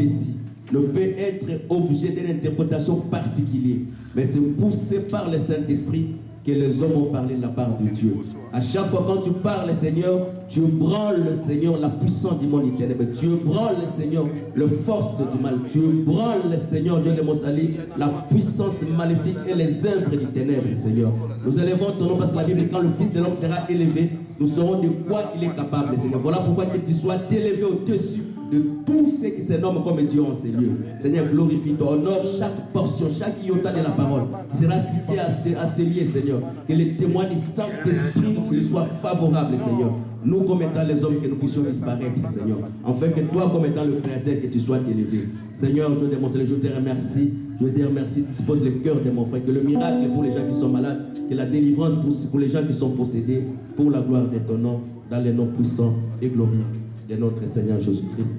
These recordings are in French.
prophétie ne peut être objet d'une interprétation particulière, mais c'est poussé par le Saint-Esprit que les hommes ont parlé de la part de Dieu. À chaque fois quand tu parles, Seigneur, tu branles, Seigneur, la puissance du monde ténèbres. Tu branles, Seigneur, la force du mal. Tu branles, Seigneur, Dieu de mon salut, la puissance maléfique et les œuvres du ténèbres, Seigneur. Nous élevons ton nom parce que la Bible dit quand le Fils de l'homme sera élevé, nous saurons de quoi il est capable, Seigneur. Voilà pourquoi que tu sois élevé au-dessus de tous ceux qui se nomment comme Dieu en ces lieux. Seigneur, glorifie-toi, honore chaque portion, chaque iota de la parole qui sera citée à ces lieux, Seigneur. Que les témoins du Saint-Esprit nous soient favorables, Seigneur. Nous, comme étant les hommes, que nous puissions disparaître, Seigneur. Enfin, que toi, comme étant le Créateur, que tu sois élevé. Seigneur, Dieu de mon Seigneur, je te remercie. Je te remercie. Dispose le cœur de mon frère. Que le miracle pour les gens qui sont malades, que la délivrance pour les gens qui sont possédés, pour la gloire de ton nom, dans les noms puissants et glorieux de notre Seigneur Jésus-Christ.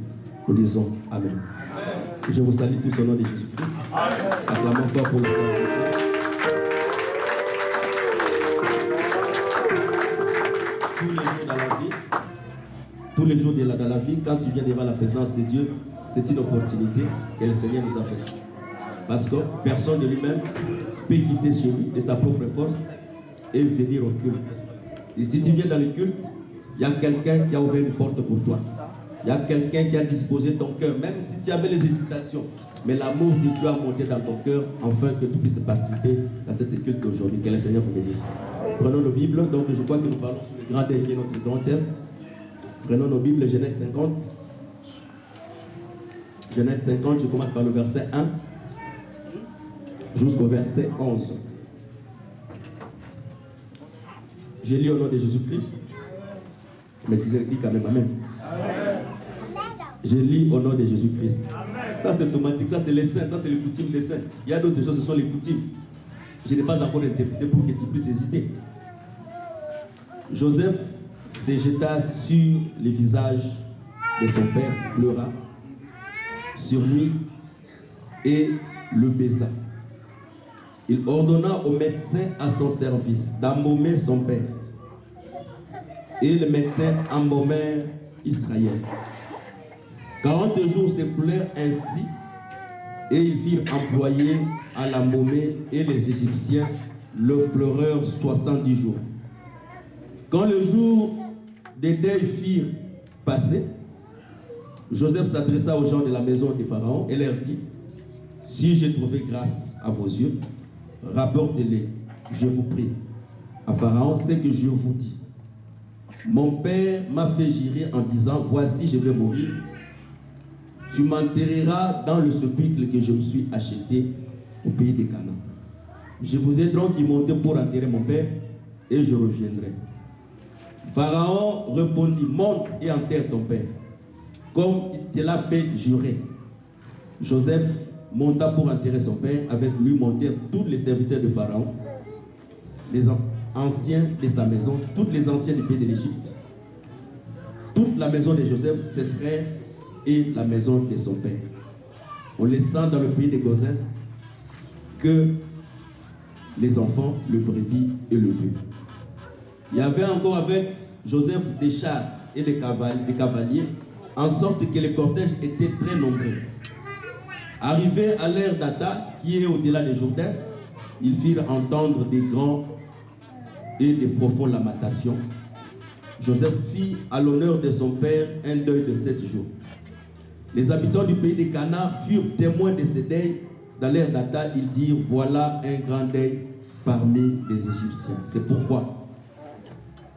Nous disons Amen. Je vous salue tous au nom de Jésus-Christ. Acclamons fort pour le nom de Dieu. Tous les jours dans la vie, quand tu viens devant la présence de Dieu, c'est une opportunité que le Seigneur nous a faite. Parce que personne de lui-même peut quitter chez lui de sa propre force et venir au culte. Et si tu viens dans le culte, il y a quelqu'un qui a ouvert une porte pour toi. Il y a quelqu'un qui a disposé ton cœur, même si tu avais les hésitations. Mais l'amour de Dieu a monté dans ton cœur, afin que tu puisses participer à cette culte aujourd'hui. Que le Seigneur vous bénisse. Prenons nos Bibles. Donc je crois que nous parlons sur le grand dernier, notre grand thème. Prenons nos Bibles, Genèse 50. Genèse 50, je commence par le verset 1 jusqu'au verset 11. Je lis au nom de Jésus-Christ. Mais dis quand même Amen. Je lis au nom de Jésus-Christ. Ça c'est automatique, ça c'est les saints, ça c'est les coutumes des saints. Il y a d'autres choses, ce sont les coutumes. Je n'ai pas encore interprété pour que tu puisses hésiter. Joseph se jeta sur le visage de son père, pleura sur lui et le baisa. Il ordonna au médecin à son service d'embaumer son père. Et le médecin embaumèrent Israël. 40 jours s'écoulèrent ainsi, et ils firent employer à l'embaumer, et les Égyptiens le pleurèrent 70 jours. Quand le jour des deuils furent passés, Joseph s'adressa aux gens de la maison de Pharaon et leur dit: si j'ai trouvé grâce à vos yeux, rapportez-les, je vous prie, à Pharaon ce que je vous dis. Mon père m'a fait jurer en disant: voici, je vais mourir. Tu m'enterreras dans le sépulcre que je me suis acheté au pays de Canaan. Je vous ai donc monté pour enterrer mon père et je reviendrai. Pharaon répondit: monte et enterre ton père, comme il te l'a fait jurer. Joseph monta pour enterrer son père. Avec lui montèrent tous les serviteurs de Pharaon, les anciens de sa maison, tous les anciens du pays de l'Égypte, toute la maison de Joseph, ses frères et la maison de son père. On laissant dans le pays de Goshen que les enfants, le brebis et le bœuf. Il y avait encore avec Joseph des chars et des cavaliers, en sorte que le cortège était très nombreux. Arrivé à l'ère d'Ada, qui est au-delà des Jourdain, ils firent entendre des grands et des profondes lamentations. Joseph fit à l'honneur de son père un deuil de 7 jours. Les habitants du pays de Canaan furent témoins de ce deuil. Dans l'ère d'Ada, ils dirent: voilà un grand deuil parmi les Égyptiens. C'est pourquoi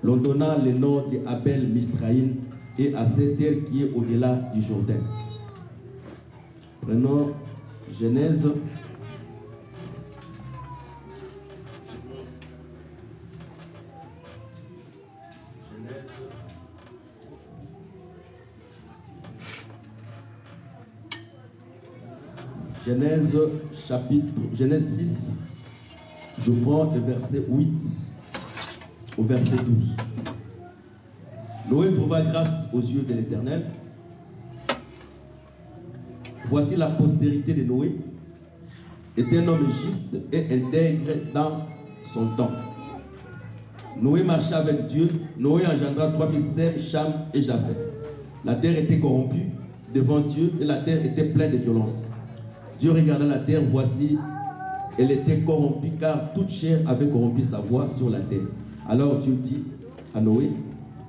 l'on donna le nom d'Abel Mistraïn et à cette terre qui est au-delà du Jourdain. Prenons Genèse. Genèse 6, je prends le verset 8 au verset 12. Noé trouva grâce aux yeux de l'Éternel. Voici la postérité de Noé, était un homme juste et intègre dans son temps. Noé marcha avec Dieu. Noé engendra 3 fils, Sem, Cham et Japheth. La terre était corrompue devant Dieu et la terre était pleine de violence. Dieu regarda la terre, voici, elle était corrompue car toute chair avait corrompu sa voie sur la terre. Alors Dieu dit à Noé,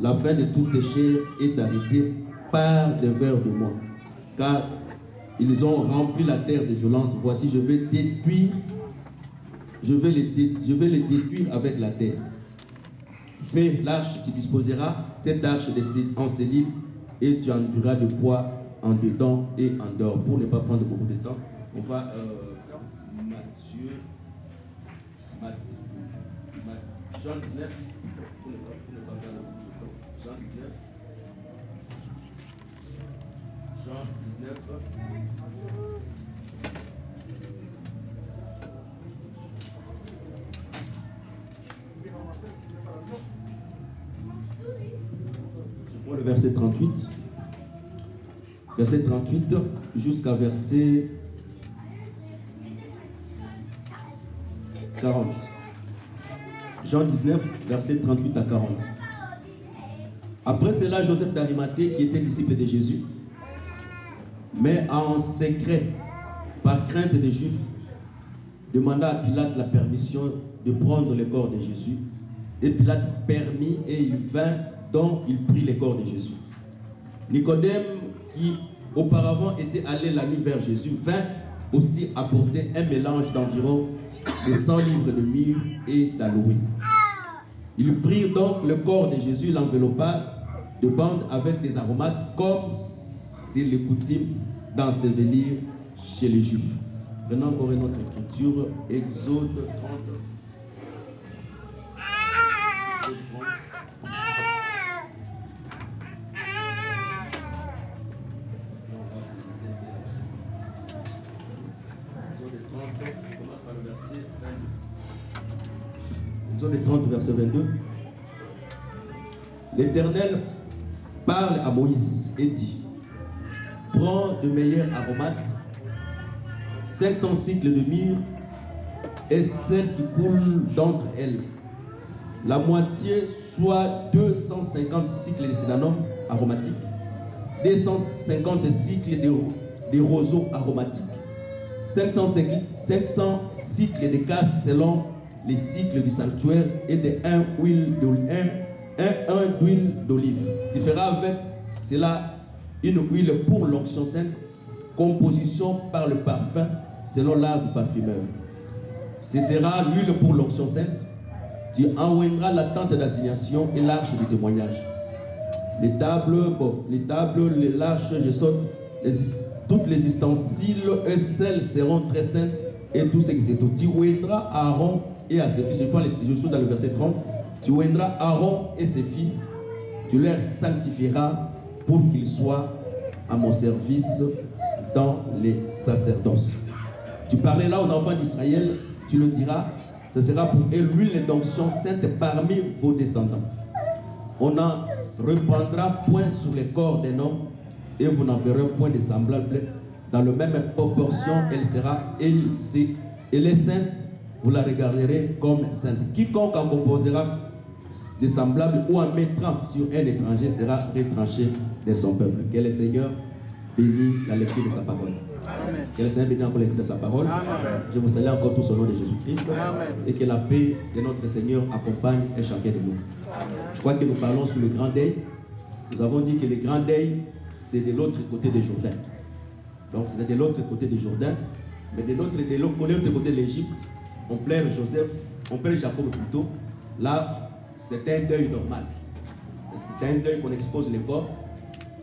la fin de toutes les chairs est arrêtée par des vers de moi, car ils ont rempli la terre de violence. Voici, je vais les détruire avec la terre. Fais l'arche, tu disposeras cette arche en cellule et tu enduras de bois en dedans et en dehors. Pour ne pas prendre beaucoup de temps, on va Jean 19. Pour ne pas perdre beaucoup de temps. Jean 19. Jean 19. Je prends le verset 38. Verset 38 jusqu'à verset 40. Jean 19, verset 38 à 40. Après cela, Joseph d'Arimathée, qui était disciple de Jésus, mais en secret, par crainte des Juifs, demanda à Pilate la permission de prendre le corps de Jésus. Et Pilate permit et il vint, donc il prit le corps de Jésus. Nicodème, qui auparavant était allé la nuit vers Jésus, vint aussi apporter un mélange d'environ de 100 livres de myrrhe et d'aloe. Ils prirent donc le corps de Jésus, l'enveloppa de bandes avec des aromates, comme c'est le coutume d'ensevelir chez les Juifs. Prenons encore notre écriture, Exode 30. Exode 30, verset 22. L'Éternel parle à Moïse et dit, prends de meilleurs aromates, 500 cycles de myrrhe et celles qui coulent d'entre elles. La moitié, soit 250 cycles de cédanomes aromatiques, 250 cycles de roseaux aromatiques, 500 cycles de casse selon les cycles du sanctuaire et de 1 d'huile d'olive. Tu feras avec cela une huile pour l'onction sainte, composition par le parfum selon l'art du parfumeur. Ce sera l'huile pour l'onction sainte. Tu enjoindras la tente d'assignation et l'arche du témoignage. Les tables, l'arche, toutes les ustensiles et celles seront très saintes et tout ce qui c'est tout. Tu oindras Aaron et à ses fils. Je suis dans le verset 30. Tu oindras Aaron et ses fils. Tu leur sanctifieras pour qu'ils soient à mon service dans les sacerdoces. Tu parleras aux enfants d'Israël, tu le diras, ce sera pour eux l'huile d'onction sainte parmi vos descendants. On n'en reprendra point sur les corps d'un homme et vous n'en ferez point de semblable. Dans la même proportion, elle est sainte, vous la regarderez comme sainte. Quiconque en composera de semblable ou en mettant sur un étranger sera retranché de son peuple. Que le Seigneur bénisse la lecture de sa parole. Amen. Que le Seigneur bénisse encore la lecture de sa parole. Amen. Je vous salue encore tous au nom de Jésus-Christ. Et que la paix de notre Seigneur accompagne un chacun de nous. Amen. Je crois que nous parlons sur le grand deuil. Nous avons dit que le grand deuil, c'est de l'autre côté du Jourdain. Donc c'est de l'autre côté du Jourdain. Mais de l'autre côté de l'Égypte, on plaît Joseph, on plaît Jacob plutôt. Là, c'est un deuil normal. C'est un deuil qu'on expose les corps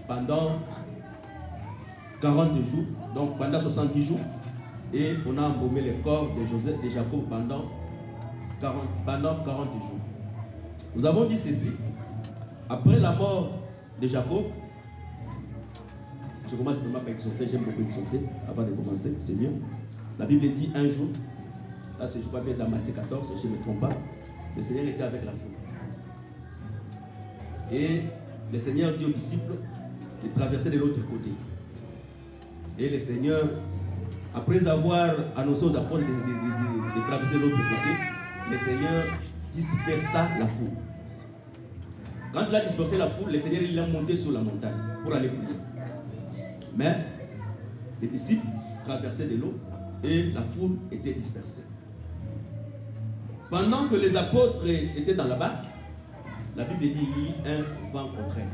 pendant 40 jours, donc pendant 70 jours. Et on a embaumé les corps de Joseph et de Jacob pendant 40 jours. Nous avons dit ceci. Après la mort de Jacob, je commence vraiment par exhorter, j'aime beaucoup exhorter avant de commencer, c'est mieux. La Bible dit un jour, là c'est je crois bien dans Matthieu 14, si je ne me trompe pas, le Seigneur était avec la foule. Et le Seigneur dit aux disciples de traverser de l'autre côté. Et le Seigneur, après avoir annoncé aux apôtres de traverser de l'autre côté, le Seigneur dispersa la foule. Quand il a dispersé la foule, le Seigneur il est monté sur la montagne pour aller prier. Mais les disciples traversaient de l'eau et la foule était dispersée. Pendant que les apôtres étaient dans la barque, la Bible dit qu'il y a un vent contraire.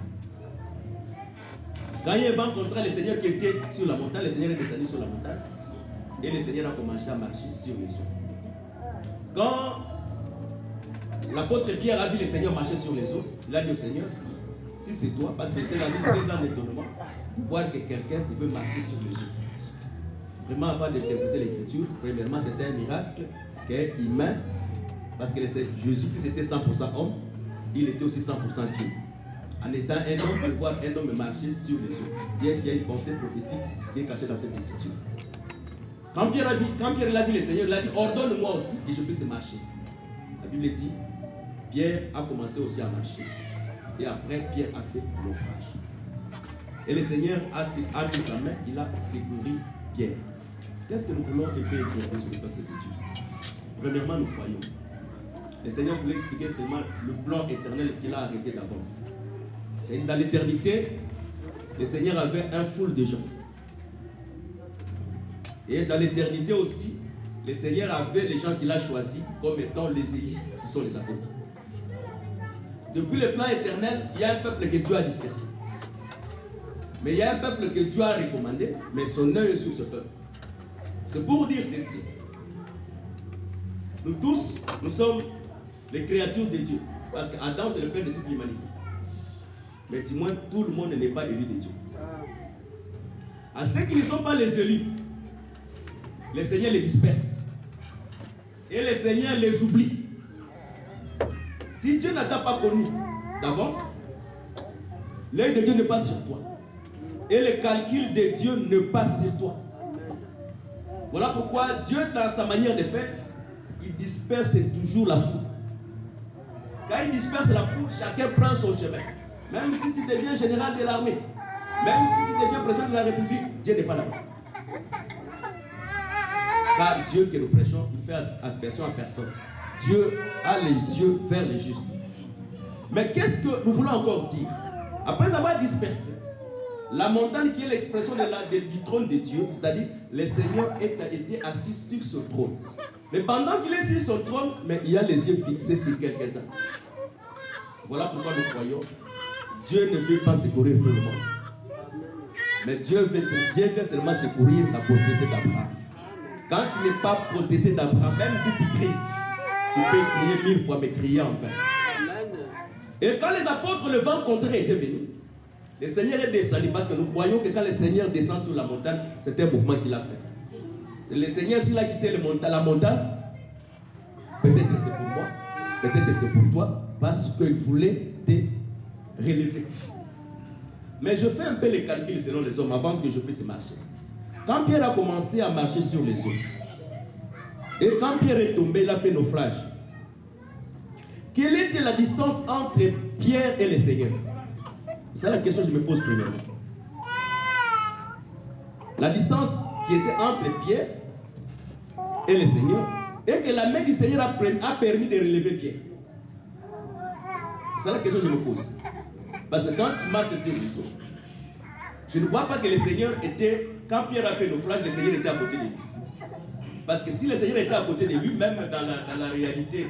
Quand il y a un vent contraire, le Seigneur qui était sur la montagne, le Seigneur est descendu sur la montagne et le Seigneur a commencé à marcher sur les eaux. Quand l'apôtre Pierre a vu le Seigneur marcher sur les eaux, il a dit au Seigneur, si c'est toi, parce qu'il était dans un très grand étonnement de voir que quelqu'un pouvait marcher sur les eaux. Vraiment, avant d'interpréter l'écriture, premièrement, c'était un miracle qui est humain, parce que Jésus-Christ était 100% homme, il était aussi 100% Dieu. En étant un homme, de voir un homme marcher sur les eaux. Il y a une pensée prophétique qui est cachée dans cette écriture. Quand Pierre a vu le Seigneur, il a dit, ordonne-moi aussi que je puisse marcher. La Bible dit, Pierre a commencé aussi à marcher. Et après, Pierre a fait naufrage. Et le Seigneur a mis sa main, il a secouru Pierre. Qu'est-ce que nous voulons un peu exhorter sur le peuple de Dieu? Premièrement, nous croyons. Le Seigneur voulait expliquer seulement le plan éternel qu'il a arrêté d'avance. C'est dans l'éternité, le Seigneur avait un foule de gens. Et dans l'éternité aussi, le Seigneur avait les gens qu'il a choisis comme étant les élus, qui sont les apôtres. Depuis le plan éternel, il y a un peuple que Dieu a dispersé. Mais il y a un peuple que Dieu a recommandé, mais son œil est sur ce peuple. C'est pour dire ceci. Nous tous, nous sommes les créatures de Dieu. Parce qu'Adam, c'est le père de toute l'humanité. Mais dis-moi, tout le monde n'est pas élu de Dieu. À ceux qui ne sont pas les élus, le Seigneur les disperse. Et le Seigneur les oublie. Si Dieu n'a pas connu d'avance, l'œil de Dieu n'est pas sur toi. Et le calcul de Dieu ne passe sur toi. Voilà pourquoi Dieu, dans sa manière de faire, il disperse toujours la foule. Quand il disperse la foule, chacun prend son chemin. Même si tu deviens général de l'armée, même si tu deviens président de la République, Dieu n'est pas là-bas. Car Dieu que nous prêchons, il fait aspersion à personne. Dieu a les yeux vers les justes. Mais qu'est-ce que nous voulons encore dire? Après avoir dispersé, la montagne qui est l'expression du trône de Dieu, c'est-à-dire le Seigneur était assis sur ce trône. Mais pendant qu'il est sur son trône, mais il a les yeux fixés sur quelques-uns. Voilà pourquoi nous croyons, Dieu ne veut pas secourir tout le monde. Mais Dieu veut seulement secourir la postérité d'Abraham. Quand tu n'es pas postérité d'Abraham, même si tu cries, tu peux crier 1000 fois, mais crier en vain. Et quand les apôtres, le vent contraire était venu, le Seigneur est descendu, parce que nous croyons que quand le Seigneur descend sur la montagne, c'est un mouvement qu'il a fait. Et le Seigneur, s'il a quitté la montagne, peut-être c'est pour moi, peut-être c'est pour toi, parce qu'il voulait te relever. Mais je fais un peu les calculs selon les hommes avant que je puisse marcher. Quand Pierre a commencé à marcher sur les eaux, et quand Pierre est tombé, il a fait naufrage. Quelle était la distance entre Pierre et le Seigneur? C'est la question que je me pose premièrement. La distance qui était entre Pierre et le Seigneur, et que la main du Seigneur a permis de relever Pierre. C'est la question que je me pose. Parce que quand tu marches sur les eaux, je ne vois pas que le Seigneur était, quand Pierre a fait naufrage, le Seigneur était à côté de lui. Parce que si le Seigneur était à côté de lui, même dans la réalité,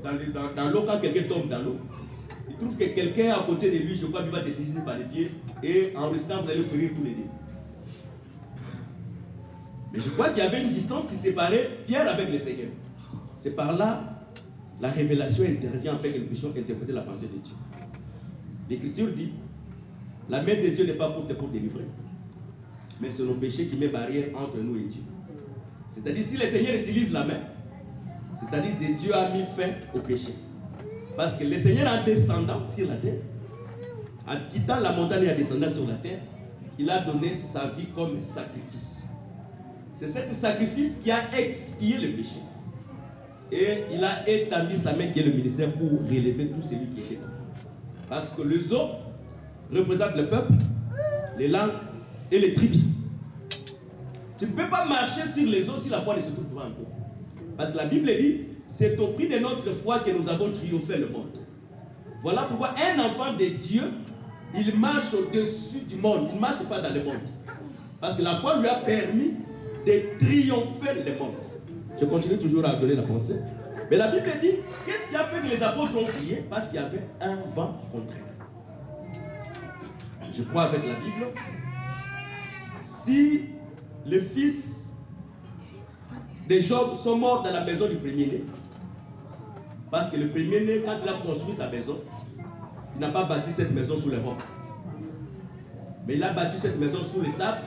dans l'eau, quand quelqu'un tombe dans l'eau, il trouve que quelqu'un est à côté de lui, je crois qu'il va te saisir par les pieds, et en restant, vous allez périr tous les deux. Mais je crois qu'il y avait une distance qui séparait Pierre avec le Seigneur. C'est par là, la révélation intervient afin que nous puissions interpréter la pensée de Dieu. L'Écriture dit, la main de Dieu n'est pas pour délivrer, mais c'est nos péchés qui met barrière entre nous et Dieu. C'est-à-dire, si le Seigneur utilise la main, c'est-à-dire que Dieu a mis fin au péché. Parce que le Seigneur, en descendant sur la terre, en quittant la montagne et en descendant sur la terre, il a donné sa vie comme sacrifice. C'est ce sacrifice qui a expié le péché. Et il a étendu sa main qui est le ministère pour relever tout celui qui était là. Parce que les eaux représentent le peuple, les langues et les tribus. Tu ne peux pas marcher sur les eaux si la foi ne se trouve pas en toi. Parce que la Bible dit, c'est au prix de notre foi que nous avons triomphé le monde. Voilà pourquoi un enfant de Dieu, il marche au-dessus du monde. Il ne marche pas dans le monde. Parce que la foi lui a permis de triompher les mondes. Je continue toujours à donner la pensée. Mais la Bible dit, qu'est-ce qui a fait que les apôtres ont prié? Parce qu'il y avait un vent contraire. Je crois avec la Bible, si les fils de Job sont morts dans la maison du premier-né, parce que le premier-né, quand il a construit sa maison, il n'a pas bâti cette maison sous les rocs. Mais il a bâti cette maison sous les sables.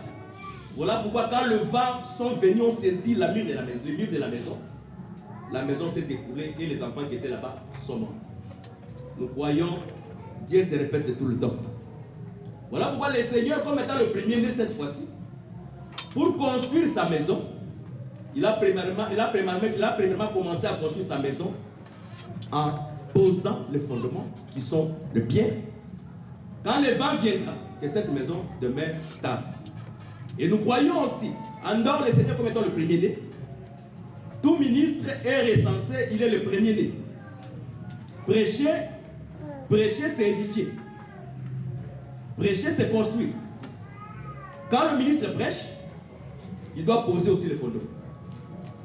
Voilà pourquoi quand le vent sont venus, ont saisi le mur de la maison s'est écoulée et les enfants qui étaient là-bas sont morts. Nous croyons, Dieu se répète tout le temps. Voilà pourquoi le Seigneur, comme étant le premier-né cette fois-ci, pour construire sa maison, il a premièrement commencé à construire sa maison en posant les fondements qui sont de pierre. Quand le vent viendra, que cette maison demeure stable. Et nous croyons aussi, en dehors le Seigneur comme étant le premier-né, tout ministre est recensé, il est le premier-né. Prêcher, c'est édifier. Prêcher, c'est construire. Quand le ministre prêche, il doit poser aussi les fondements.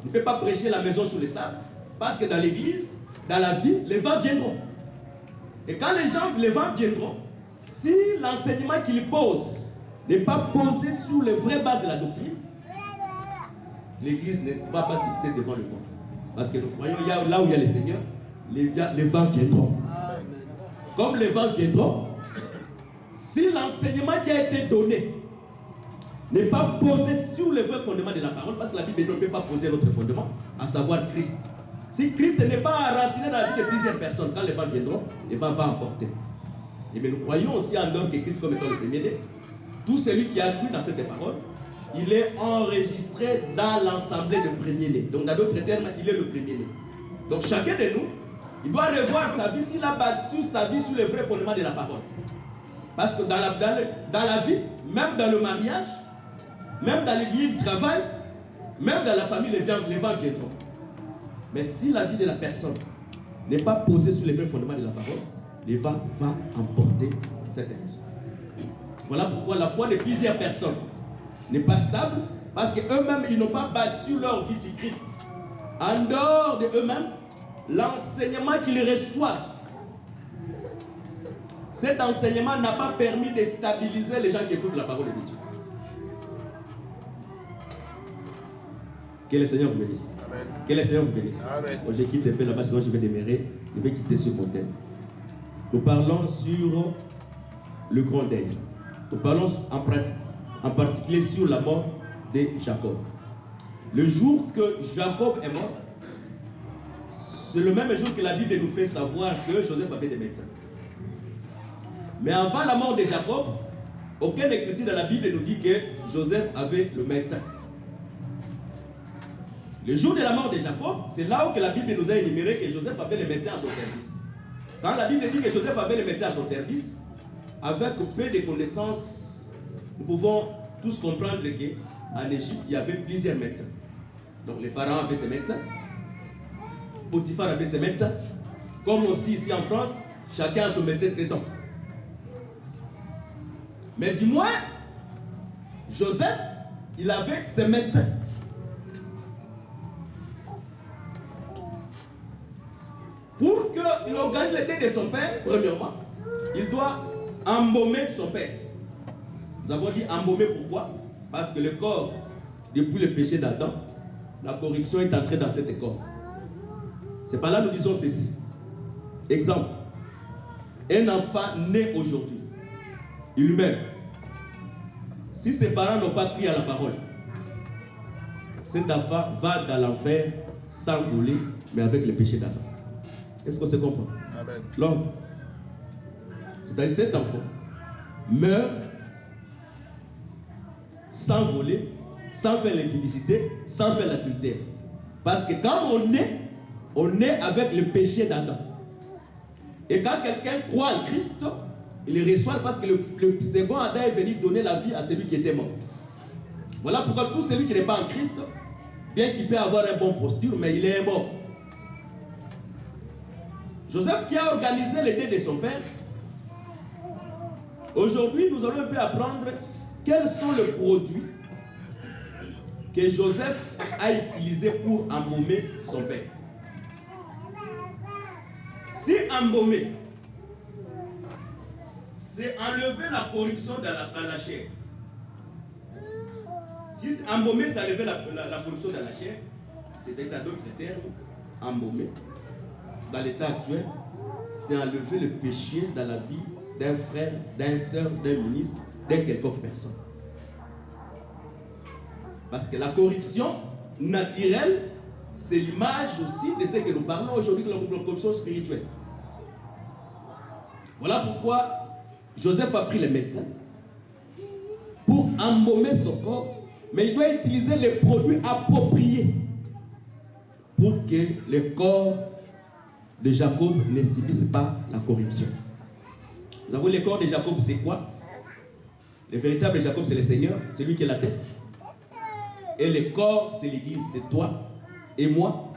Il ne peut pas prêcher la maison sur les sables, parce que dans l'église, dans la vie, les vents viendront. Et quand les vents viendront, si l'enseignement qu'il pose n'est pas posé sur les vraies bases de la doctrine, l'église ne va pas subsister devant le vent. Parce que nous croyons, là où il y a le Seigneur, les vents viendront. Comme les vents viendront, si l'enseignement qui a été donné n'est pas posé sur les vrais fondements de la parole, parce que la Bible ne peut pas poser notre fondement, à savoir Christ. Si Christ n'est pas enraciné dans la vie de plusieurs personnes, quand les vents viendront, les vents vont emporter. Et mais nous croyons aussi en dehors de Christ comme étant le premier-né. Tout celui qui a cru dans cette parole, il est enregistré dans l'assemblée de premier-né. Donc dans d'autres termes, il est le premier-né. Donc chacun de nous, il doit revoir sa vie s'il a battu sa vie sur les vrais fondements de la parole. Parce que dans la vie, même dans le mariage, même dans l'église du travail, même dans la famille, les vents viendront. Mais si la vie de la personne n'est pas posée sur les vrais fondements de la parole, les vents vont emporter cette personne. Voilà pourquoi la foi de plusieurs personnes n'est pas stable, parce qu'eux-mêmes, ils n'ont pas battu leur vie sur Christ. En dehors de eux-mêmes, l'enseignement qu'ils reçoivent, cet enseignement n'a pas permis de stabiliser les gens qui écoutent la parole de Dieu. Que le Seigneur vous bénisse. Amen. Que le Seigneur vous bénisse. Bon, je quitte un peu là-bas, sinon je vais démarrer. Je vais quitter ce modèle. Nous parlons sur le grand deuil. Nous parlons en particulier sur la mort de Jacob. Le jour que Jacob est mort, c'est le même jour que la Bible nous fait savoir que Joseph avait des médecins. Mais avant la mort de Jacob, aucune écriture dans la Bible nous dit que Joseph avait le médecin. Le jour de la mort de Jacob, c'est là où que la Bible nous a énuméré que Joseph avait les médecins à son service. Quand la Bible dit que Joseph avait les médecins à son service, avec peu de connaissances, nous pouvons tous comprendre qu'en Égypte, il y avait plusieurs médecins. Donc les pharaons avaient ses médecins, Potiphar avait ses médecins, comme aussi ici en France, chacun a son médecin traitant. Mais dis-moi, Joseph, il avait ses médecins. Pour qu'il organise le deuil de son père, premièrement, il doit embaumer son père. Nous avons dit embaumer pourquoi? Parce que le corps, depuis le péché d'Adam, la corruption est entrée dans cet corps. C'est par là que nous disons ceci. Exemple, un enfant né aujourd'hui, il meurt. Si ses parents n'ont pas cru à la parole, cet enfant va dans l'enfer sans voler, mais avec le péché d'Adam. Est-ce qu'on se comprend? Amen. L'homme, c'est-à-dire cet enfant, meurt sans voler, sans faire l'impudicité, sans faire l'adultère. Parce que quand on est avec le péché d'Adam. Et quand quelqu'un croit en Christ, il le reçoit parce que le second Adam est venu donner la vie à celui qui était mort. Voilà pourquoi tout celui qui n'est pas en Christ, bien qu'il peut avoir un bon posture, mais il est mort. Joseph qui a organisé le deuil de son père, aujourd'hui nous allons un peu apprendre quels sont les produits que Joseph a utilisé pour embaumer son père. Si embaumer, c'est enlever la corruption dans la chair. Si embaumer, c'est enlever la corruption dans la chair, c'est-à-dire dans d'autres termes, embaumer, dans l'état actuel, c'est enlever le péché dans la vie d'un frère, d'un soeur, d'un ministre, d'un quelconque personne. Parce que la corruption naturelle, c'est l'image aussi de ce que nous parlons aujourd'hui de la corruption spirituelle. Voilà pourquoi Joseph a pris les médecins pour embaumer son corps, mais il doit utiliser les produits appropriés pour que le corps de Jacob ne subisse pas la corruption. Vous savez, le corps de Jacob, c'est quoi? Le véritable Jacob, c'est le Seigneur, c'est lui qui est la tête. Et le corps, c'est l'Église, c'est toi et moi,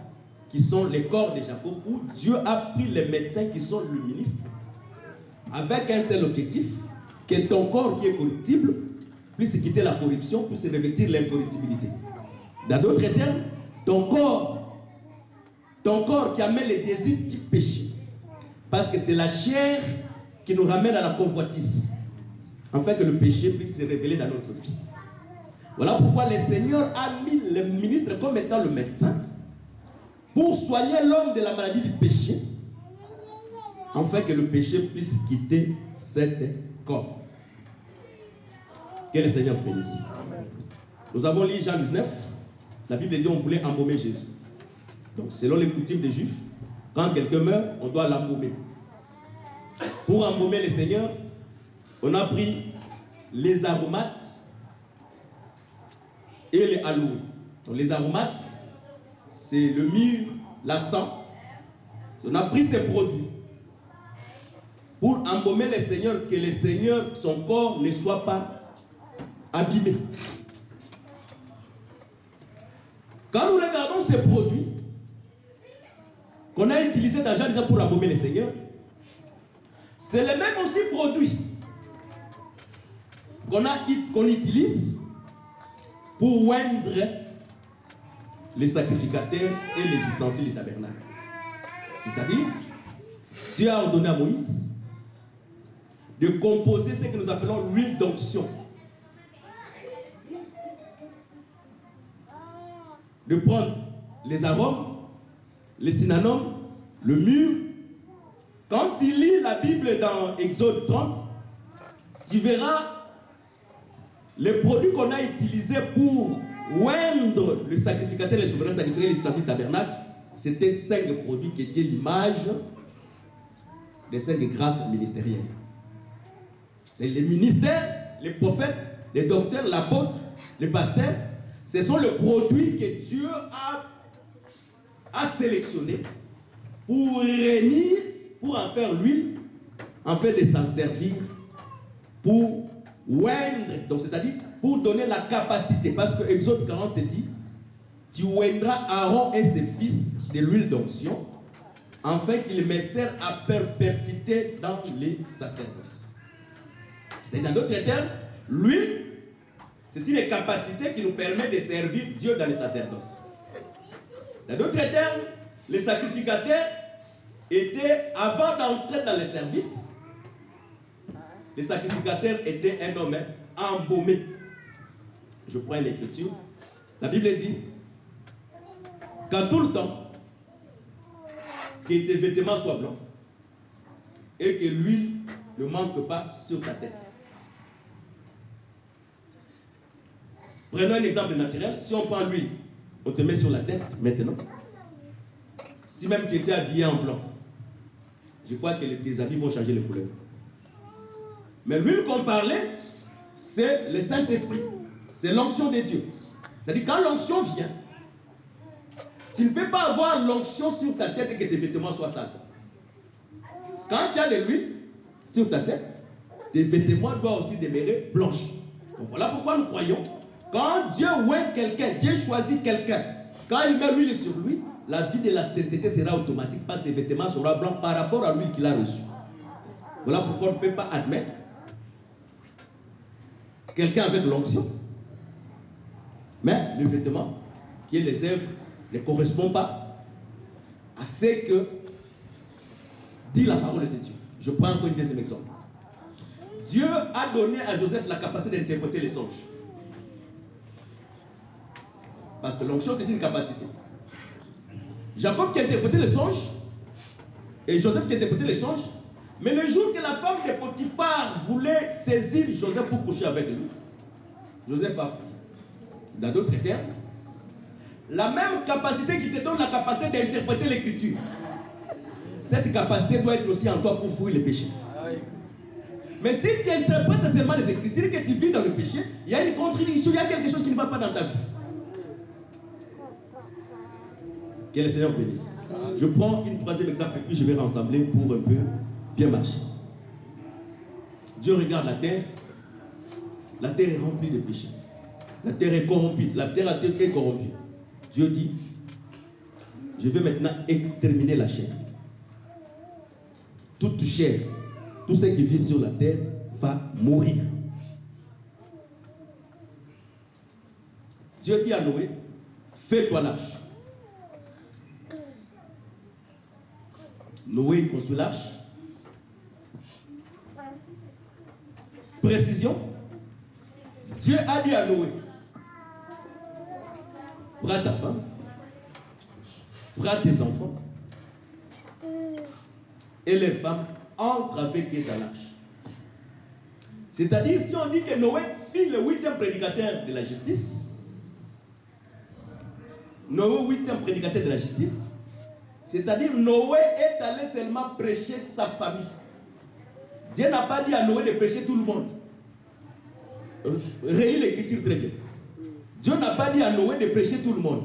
qui sont les corps de Jacob, où Dieu a pris les médecins qui sont le ministre, avec un seul objectif, que ton corps qui est corruptible puisse quitter la corruption, puisse revêtir l'incorruptibilité. Dans d'autres termes, ton corps qui amène les désirs du péché, parce que c'est la chair qui nous ramène à la convoitise, afin que le péché puisse se révéler dans notre vie. Voilà pourquoi le Seigneur a mis le ministre comme étant le médecin pour soigner l'homme de la maladie du péché, afin que le péché puisse quitter cet corps. Que le Seigneur vous bénisse. Nous avons lu Jean 19. La Bible dit qu'on voulait embaumer Jésus. Donc, selon les coutumes des Juifs, quand quelqu'un meurt, on doit l'embaumer. Pour embaumer le Seigneur, on a pris les aromates et les aloes. Donc, les aromates, c'est le myrrhe, l'encens. On a pris ces produits pour embaumer le Seigneur, que le Seigneur, son corps, ne soit pas abîmé. Quand nous regardons ces produits qu'on a utilisés dans Jean 19 pour embaumer le Seigneur, c'est les mêmes aussi produits qu'on utilise pour oindre les sacrificateurs et les ustensiles du tabernacle. C'est-à-dire, Dieu a ordonné à Moïse de composer ce que nous appelons l'huile d'onction. De prendre les arômes, les cinnamons, le mûr. Quand tu lis la Bible dans Exode 30, tu verras les produits qu'on a utilisés pour oindre le sacrificateur, les souverains sacrificateurs et les ustensiles du tabernacle. C'était 5 produits qui étaient l'image des 5 grâces ministérielles. C'est les ministères, les prophètes, les docteurs, l'apôtre, les pasteurs. Ce sont les produits que Dieu a sélectionnés pour réunir, pour en faire l'huile, en fait de s'en servir pour oindre. Donc c'est-à-dire pour donner la capacité. Parce que Exode 40 te dit, tu oindras Aaron et ses fils de l'huile d'onction, afin qu'ils me servent à perpétuité dans les sacerdoces. C'est-à-dire dans d'autres termes, l'huile, c'est une capacité qui nous permet de servir Dieu dans les sacerdoces. Dans d'autres termes, les sacrificateurs étaient, avant d'entrer dans le service, les sacrificateurs étaient un homme embaumé. Je prends l'écriture. La Bible dit qu'à tout le temps, que tes vêtements soient blancs et que l'huile ne manque pas sur ta tête. Prenons un exemple naturel. Si on prend l'huile, on te met sur la tête maintenant. Si même tu étais habillé en blanc, je crois que tes habits vont changer de couleur. Mais l'huile qu'on parlait, c'est le Saint-Esprit. C'est l'onction de Dieu. C'est-à-dire quand l'onction vient, tu ne peux pas avoir l'onction sur ta tête et que tes vêtements soient sales. Quand il y a de l'huile sur ta tête, tes vêtements doivent aussi demeurer blanches. Donc voilà pourquoi nous croyons. Quand Dieu oint quelqu'un, Dieu choisit quelqu'un, quand il met l'huile sur lui, la vie de la sainteté sera automatique parce que ses vêtements seront blancs par rapport à l'huile qu'il a reçue. Voilà pourquoi on ne peut pas admettre quelqu'un avec l'onction Mais le vêtement, qui est les œuvres, ne correspond pas à ce que dit la parole de Dieu. Je prends encore un deuxième exemple. Dieu a donné à Joseph la capacité d'interpréter les songes. Parce que l'onction, c'est une capacité. Jacob qui interprétait les songes, et Joseph qui interprétait les songes, mais le jour que la femme de Potiphar voulait saisir Joseph pour coucher avec lui, Joseph a fui. Dans d'autres termes, la même capacité qui te donne la capacité d'interpréter l'écriture, cette capacité doit être aussi en toi pour fuir les péchés. Mais si tu interprètes seulement les écritures, que tu vis dans le péché, il y a une contradiction, il y a quelque chose qui ne va pas dans ta vie. Que le Seigneur bénisse. Je prends une troisième exemple et puis je vais rassembler pour un peu bien marcher. Dieu regarde la terre. La terre est remplie de péchés. La terre est corrompue. La terre est corrompue. Dieu dit, je vais maintenant exterminer la chair. Toute chair, tout ce qui vit sur la terre va mourir. Dieu dit à Noé, fais-toi l'arche. Noé construit l'arche. Précision. Dieu a dit à Noé, prends ta femme, prends tes enfants, et les femmes entrent avec eux dans l'arche. C'est-à-dire, si on dit que Noé fut le 8e prédicateur de la justice, Noé 8e prédicateur de la justice, c'est-à-dire Noé est allé seulement prêcher sa famille. Dieu n'a pas dit à Noé de prêcher tout le monde. Relis l'écriture très bien. Dieu n'a pas dit à Noé de prêcher tout le monde.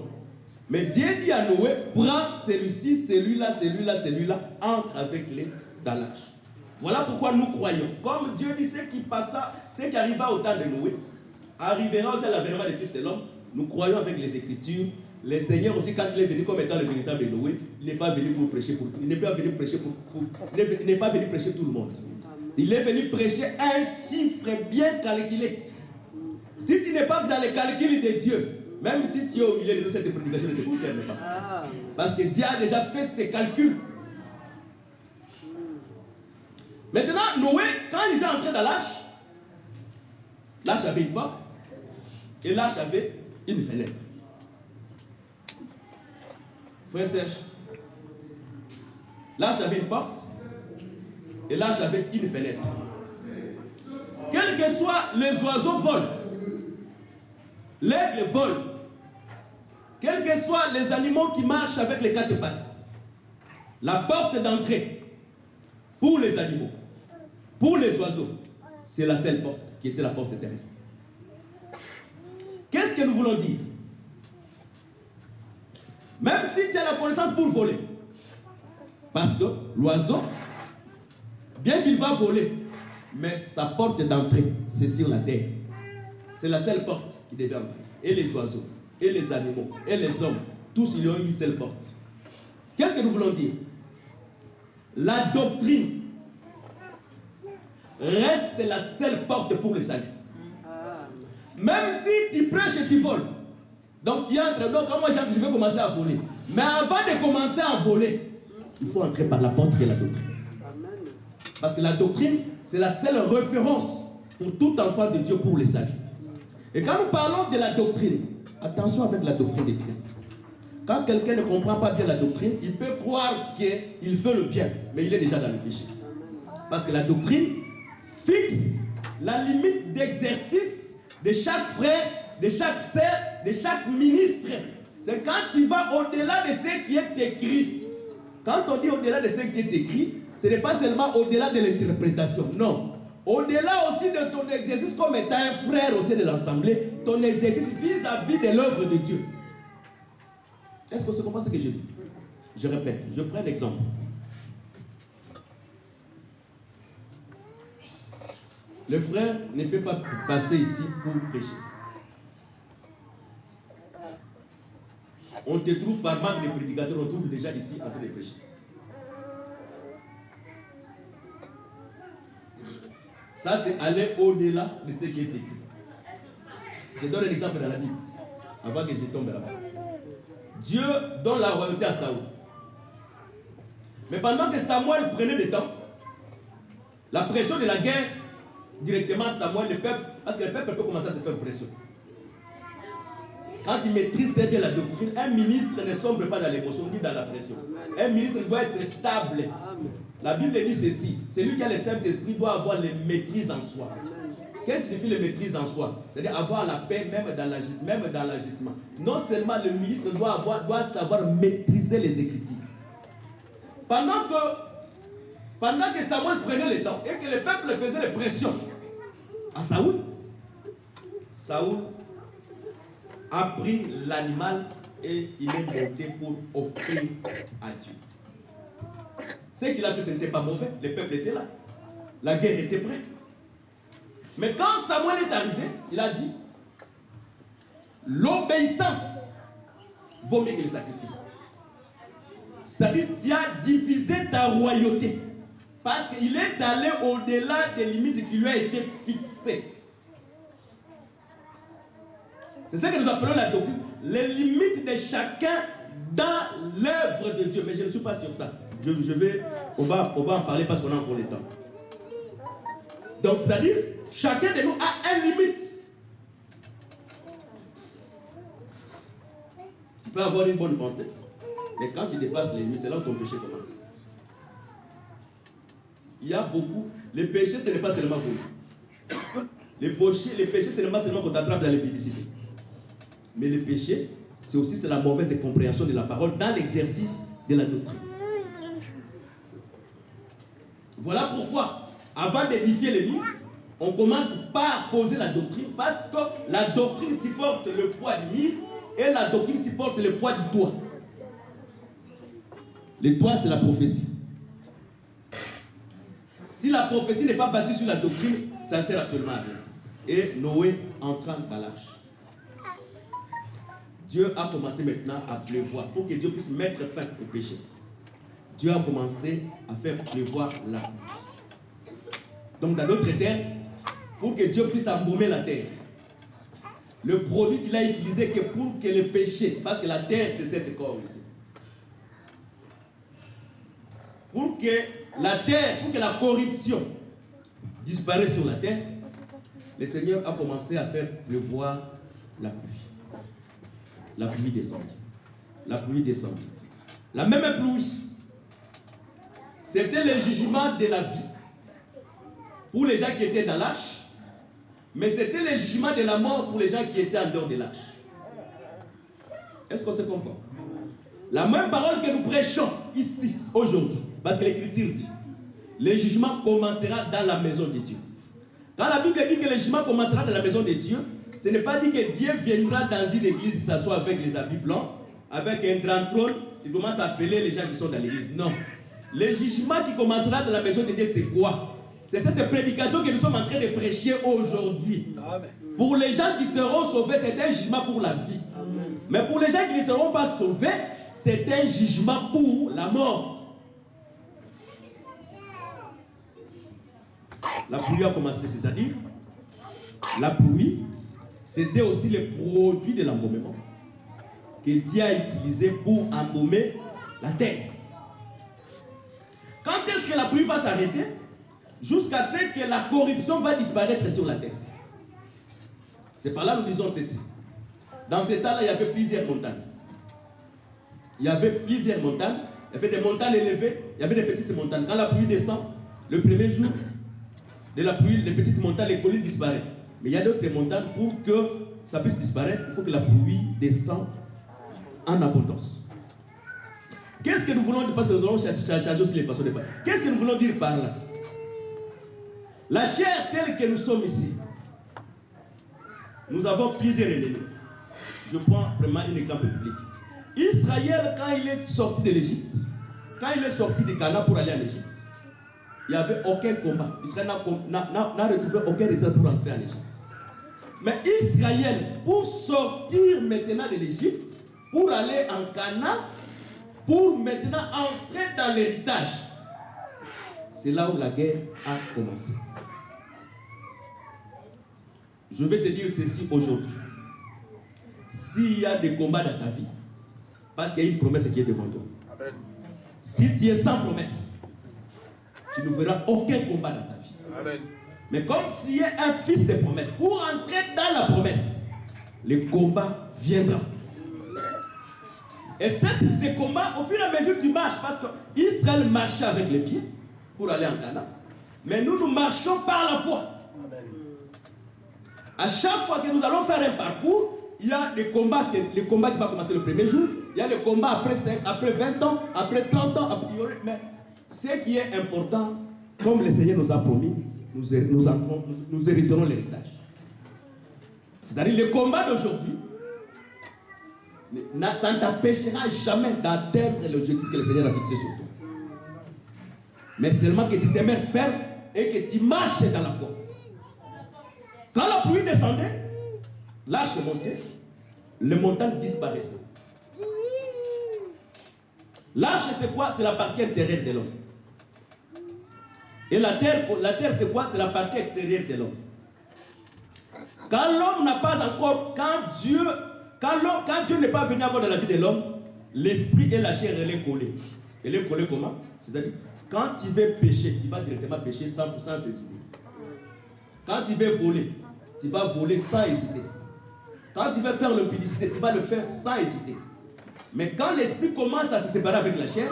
Mais Dieu dit à Noé, prends celui-ci, celui-là, celui-là, celui-là, entre avec les dans l'arche. Voilà pourquoi nous croyons. Comme Dieu dit, ce qui arriva au temps de Noé, arrivera aussi à l'avènement des fils de l'homme. Nous croyons avec les Écritures. Le Seigneur aussi, quand il est venu comme étant le véritable Noé, il n'est pas venu pour prêcher pour tout. Il n'est pas venu prêcher il n'est pas venu prêcher tout le monde. Il est venu prêcher un chiffre bien calculé. Si tu n'es pas dans les calculs de Dieu, même si tu es au milieu de nous, cette prédication ne te concerne pas. Parce que Dieu a déjà fait ses calculs. Maintenant, Noé, quand il est entré dans l'arche avait une porte et l'arche avait une fenêtre. Frère Serge, l'arche avait une porte et l'arche avait une fenêtre. Quels que soient les oiseaux volent, l'aigle vole, quels que soient les animaux qui marchent avec les quatre pattes, la porte d'entrée pour les animaux, pour les oiseaux, c'est la seule porte qui était la porte terrestre. Qu'est-ce que nous voulons dire? Même si tu as la connaissance pour voler, parce que l'oiseau, bien qu'il va voler, mais sa porte d'entrée, c'est sur la terre. C'est la seule porte qui devait entrer. Et les oiseaux, et les animaux, et les hommes, tous ils ont une seule porte. Qu'est-ce que nous voulons dire? La doctrine reste la seule porte pour le salut. Même si tu prêches et tu voles, donc tu entres, donc quand moi je vais commencer à voler. Mais avant de commencer à voler, il faut entrer par la porte qui est la doctrine. Parce que la doctrine, c'est la seule référence pour tout enfant de Dieu pour le salut. Et quand nous parlons de la doctrine, attention avec la doctrine de Christ. Quand quelqu'un ne comprend pas bien la doctrine, il peut croire qu'il fait le bien, mais il est déjà dans le péché. Parce que la doctrine fixe la limite d'exercice de chaque frère, de chaque sœur, de chaque ministre. C'est quand tu vas au-delà de ce qui est écrit. Quand on dit au-delà de ce qui est écrit, ce n'est pas seulement au-delà de l'interprétation, non. Au-delà aussi de ton exercice comme étant un frère au sein de l'assemblée, ton exercice vis-à-vis de l'œuvre de Dieu. Est-ce que vous comprenez ce que je dis? Je répète, je prends un exemple. Le frère ne peut pas passer ici pour prêcher. On te trouve par manque de prédicateurs, on trouve déjà ici en train de prêcher. Ça, c'est aller au-delà de ce qui est écrit. Je donne un exemple dans la Bible. avant que je tombe là-bas. Dieu donne la royauté à Saoul. Mais pendant que Samuel prenait le temps, la pression de la guerre, directement Samuel, le peuple, parce que le peuple peut commencer à te faire pression. Quand il maîtrise très bien la doctrine, un ministre ne sombre pas dans l'émotion ni dans la pression. Un ministre doit être stable. La Bible dit ceci, celui qui a le Saint-Esprit doit avoir les maîtrises en soi. Qu'est-ce que signifie les maîtrises en soi? C'est-à-dire avoir la paix même dans l'agissement. Non seulement le ministre doit savoir maîtriser les Écritures. Pendant que Samuel prenait le temps et que le peuple faisait les pressions à Saoul, Saoul a pris l'animal et il est monté pour offrir à Dieu. Ce qu'il a fait, ce n'était pas mauvais. Le peuple était là. La guerre était prête. Mais quand Samuel est arrivé, il a dit l'obéissance vaut mieux que le sacrifice. C'est-à-dire, tu as divisé ta royauté. Parce qu'il est allé au-delà des limites qui lui ont été fixées. C'est ça que nous appelons la doctrine. Les limites de chacun dans l'œuvre de Dieu. Mais je ne suis pas sur ça. On va en parler parce qu'on a encore le temps. Donc, c'est-à-dire, chacun de nous a une limite. Tu peux avoir une bonne pensée, mais quand tu dépasses les limites, c'est là où ton péché commence. Il y a beaucoup. Les péchés, ce n'est pas seulement vous. Les péchés, ce n'est pas seulement qu'on t'attrape dans l'impudicité. Mais le péché, c'est la mauvaise compréhension de la parole dans l'exercice de la doctrine. Voilà pourquoi, avant d'édifier les livres, on commence par poser la doctrine, parce que la doctrine supporte le poids du mur et la doctrine supporte le poids du toit. Le toit, c'est la prophétie. Si la prophétie n'est pas bâtie sur la doctrine, ça ne sert absolument à rien. Et Noé entrant dans l'arche. Dieu a commencé maintenant à pleuvoir pour que Dieu puisse mettre fin au péché. Dieu a commencé à faire pleuvoir la pluie. Donc dans notre terre, pour que Dieu puisse embaumer la terre, le produit qu'il a utilisé que pour que le péché, parce que la terre c'est cet corps ici, pour que la terre, pour que la corruption disparaisse sur la terre, le Seigneur a commencé à faire pleuvoir la pluie. La pluie descendit. La pluie descendit. La même pluie, c'était le jugement de la vie pour les gens qui étaient dans l'arche, mais c'était le jugement de la mort pour les gens qui étaient en dehors de l'arche. Est-ce qu'on se comprend? La même parole que nous prêchons ici, aujourd'hui, parce que l'Écriture dit, le jugement commencera dans la maison de Dieu. Quand la Bible dit que le jugement commencera dans la maison de Dieu, ce n'est pas dit que Dieu viendra dans une église, il s'assoit avec les habits blancs, avec un grand trône, il commence à appeler les gens qui sont dans l'église. Non. Le jugement qui commencera dans la maison de Dieu, c'est quoi? C'est cette prédication que nous sommes en train de prêcher aujourd'hui. Pour les gens qui seront sauvés, c'est un jugement pour la vie. Amen. Mais pour les gens qui ne seront pas sauvés, c'est un jugement pour la mort. La pluie a commencé, c'est-à-dire, la pluie, c'était aussi le produit de l'embaumement que Dieu a utilisé pour embaumer la terre. Quand est-ce que la pluie va s'arrêter? Jusqu'à ce que la corruption va disparaître sur la terre. C'est par là que nous disons ceci. Dans ce temps-là, il y avait plusieurs montagnes. Il y avait plusieurs montagnes. Il y avait des montagnes élevées, il y avait des petites montagnes. Quand la pluie descend, le premier jour de la pluie, les petites montagnes, les collines disparaissent. Mais il y a d'autres montagnes, pour que ça puisse disparaître, il faut que la pluie descende en abondance. Qu'est-ce que nous voulons dire? Parce que nous allons chercher aussi les façons de parler. Qu'est-ce que nous voulons dire par là? La chair telle que nous sommes ici, nous avons plusieurs ennemis. Je prends vraiment un exemple public. Israël, quand il est sorti de l'Égypte, quand il est sorti de Canaan pour aller en Égypte, il n'y avait aucun combat. Israël n'a retrouvé aucun résultat pour entrer en Égypte. Mais Israël, pour sortir maintenant de l'Égypte, pour aller en Canaan, pour maintenant entrer dans l'héritage, c'est là où la guerre a commencé. Je vais te dire ceci aujourd'hui. s'il y a des combats dans ta vie, parce qu'il y a une promesse qui est devant toi. Amen. Si tu es sans promesse, tu ne verras aucun combat dans ta vie. Amen. Mais comme tu es un fils de promesse, pour entrer dans la promesse, le combat viendra. Et ces combats, au fur et à mesure que tu marches, parce qu'Israël marchait avec les pieds pour aller en Canaan, mais nous marchons par la foi. Amen. À chaque fois que nous allons faire un parcours, il y a les combats qui vont commencer le premier jour, il y a les combats après 20 ans, après 30 ans, mais ce qui est important, comme le Seigneur nous a promis, nous hériterons l'héritage. C'est-à-dire le combat d'aujourd'hui, ça ne t'empêchera jamais d'atteindre l'objectif que le Seigneur a fixé sur toi. Mais seulement que tu demeures ferme et que tu marches dans la foi. Quand la pluie descendait, l'arche montait, les montagnes disparaissaient. L'arche, c'est quoi? C'est la partie intérieure de l'homme. Et la terre c'est quoi? C'est la partie extérieure de l'homme. Quand l'homme n'a pas encore, quand Dieu n'est pas venu encore dans la vie de l'homme, l'esprit et la chair, elle est collée. Elle est collée comment? C'est-à-dire, quand tu veux pécher, tu vas directement pécher sans hésiter. Quand tu veux voler, tu vas voler sans hésiter. Quand tu veux faire l'impudicité, tu vas le faire sans hésiter. Mais quand l'esprit commence à se séparer avec la chair,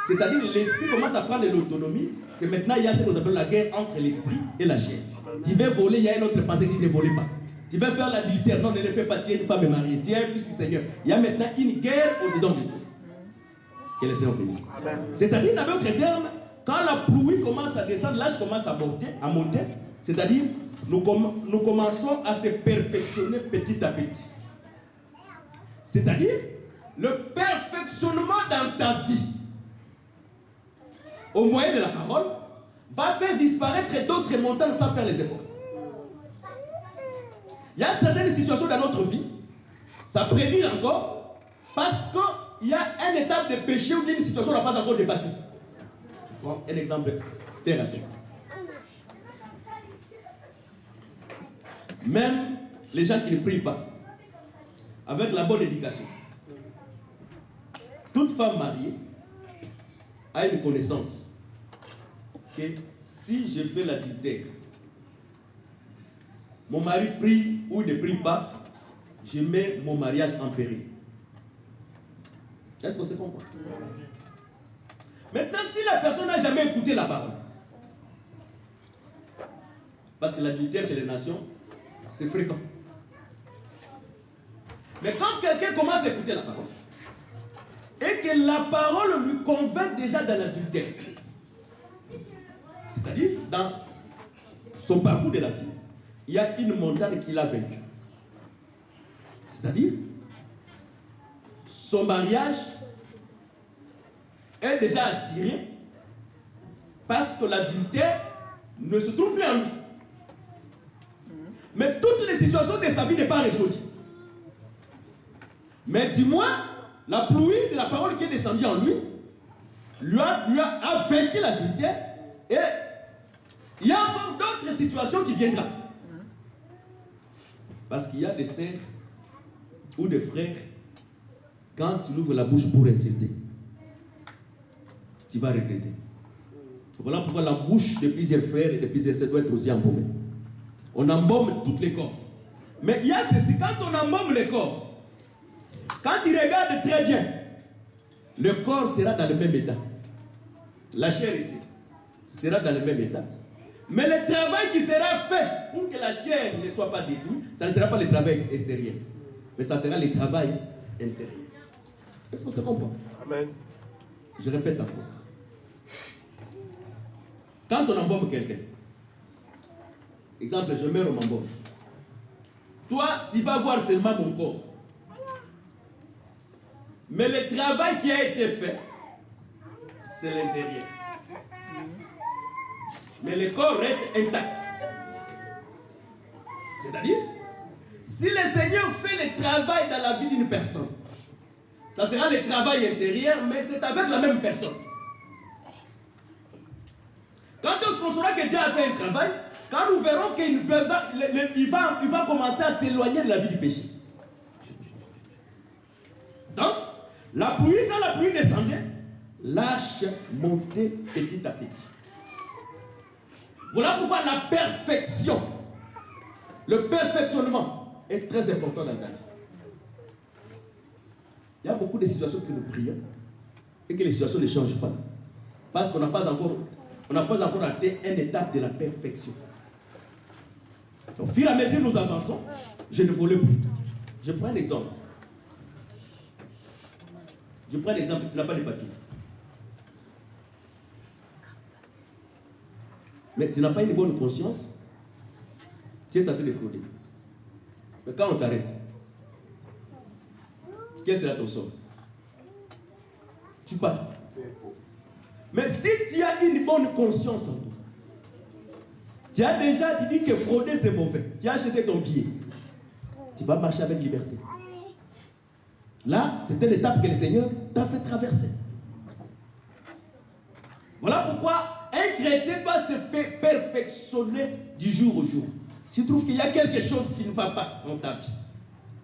c'est-à-dire l'esprit commence à prendre de l'autonomie, c'est maintenant il y a ce que nous appelons la guerre entre l'esprit et la chair. Tu veux voler, il y a une autre pensée qui ne volez pas. Tu veux faire l'adultère, non, ne le fais pas, tu es une femme mariée, tu es un fils du Seigneur. Il y a maintenant une guerre au-dedans de toi. Que le Seigneur bénisse. C'est-à-dire, dans d'autres termes, quand la pluie commence à descendre, l'âge commence à monter, c'est-à-dire, nous commençons à se perfectionner petit à petit. C'est-à-dire, le perfectionnement dans ta vie, au moyen de la parole, va faire disparaître d'autres montagnes sans faire les efforts. Il y a certaines situations dans notre vie, ça prédit encore, parce qu'il y a une étape de péché ou une situation qu'on n'a pas encore dépassée. Je prends un exemple terre à terre. Même les gens qui ne prient pas, avec la bonne éducation, toute femme mariée a une connaissance que si je fais l'adultère, mon mari prie ou ne prie pas, je mets mon mariage en péril. Est-ce que c'est compris? Maintenant, si la personne n'a jamais écouté la parole, parce que l'adultère chez les nations, c'est fréquent. Mais quand quelqu'un commence à écouter la parole, et que la parole lui convainc déjà dans l'adultère, c'est-à-dire dans son parcours de la vie, il y a une montagne qu'il a vaincue. C'est-à-dire, son mariage est déjà assuré parce que l'adultère ne se trouve plus en lui. Mais toutes les situations de sa vie n'est pas résolues. Mais du moins, la pluie de la parole qui est descendue en lui lui a vaincu l'adultère et il y a encore d'autres situations qui viendront. Parce qu'il y a des sœurs ou des frères, quand tu ouvres la bouche pour insulter, tu vas regretter. Voilà pourquoi la bouche de plusieurs frères et de plusieurs sœurs doit être aussi embaumée. On embaume tous les corps. Mais il y a ceci, quand on embaume les corps, quand tu regardes très bien, le corps sera dans le même état. La chair ici sera dans le même état. Mais le travail qui sera fait pour que la chair ne soit pas détruite, ça ne sera pas le travail extérieur, mais ça sera le travail intérieur. Est-ce que ça comprend? Amen. Je répète encore. Quand on embaume quelqu'un, exemple, je meurs au m'embaume. Toi, tu vas voir seulement mon corps. Mais le travail qui a été fait, c'est l'intérieur. Mais le corps reste intact. C'est-à-dire, si le Seigneur fait le travail dans la vie d'une personne, ça sera le travail intérieur, mais c'est avec la même personne. Quand on saura que Dieu a fait un travail, quand nous verrons qu'il va commencer à s'éloigner de la vie du péché. quand la pluie descendait, l'arche montait petit à petit. Voilà pourquoi la perfection, le perfectionnement est très important dans ta vie. Il y a beaucoup de situations que nous prions et que les situations ne changent pas. Parce qu'on n'a pas encore atteint une étape de la perfection. Au fur et à mesure que nous avançons, je ne volais plus. Je prends un exemple. Tu n'as pas de papier. Mais tu n'as pas une bonne conscience, tu es tenté de frauder. Mais quand on t'arrête, quel sera ton sort? Tu pars. Mais si tu as une bonne conscience en toi, tu as déjà dit que frauder c'est mauvais, tu as acheté ton billet, tu vas marcher avec liberté. Là, c'est une étape que le Seigneur t'a fait traverser. Voilà pourquoi un chrétien doit se faire perfectionner du jour au jour. Si tu trouves qu'il y a quelque chose qui ne va pas dans ta vie,